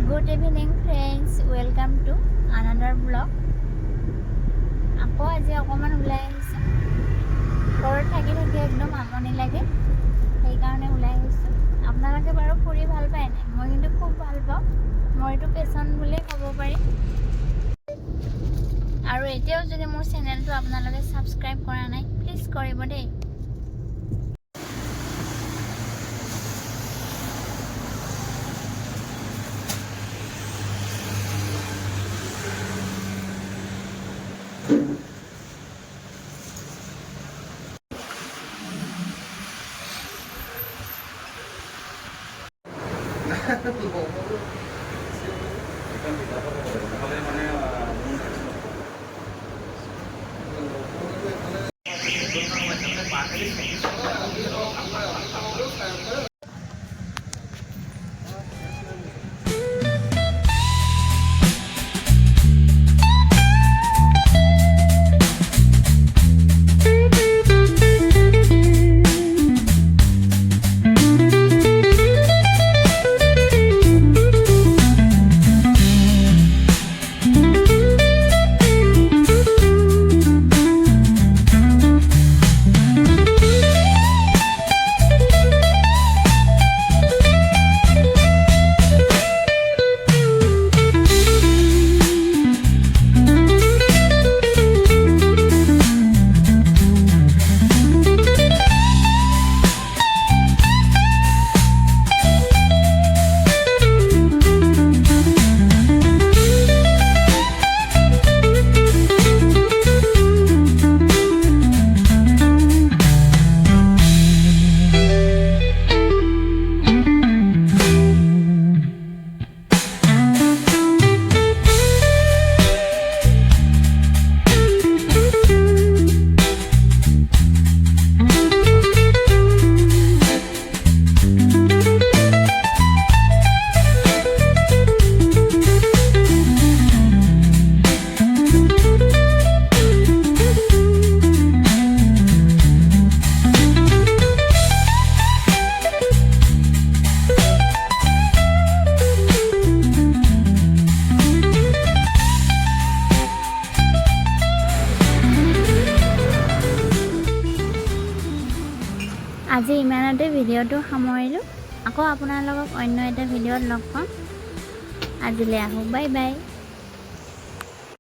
Good evening friends, welcome to another vlog. Ako আজি অকমান উলাই আহিছো ঘৰত থাকি একদম আমনি লাগে সেই কাৰণে উলাই আহিছো আপোনালোকে বাৰু ফুৰি ভাল পায় না মই কিন্তু খুব ভাল পাওঁ মই এটো পেছন বুলি ক'ব পাৰি আৰু এতিয়াও যদি মোৰ চেনেলটো আপোনালোকে সাবস্ক্ৰাইব কৰা নাই প্লিজ কৰিব দেই আজি ইমানতে ভিডিওটো সামৰিলো আকৌ আপোনালোকক অন্য এটা ভিডিওত লগ পাম আজিলৈ আহো বাই বাই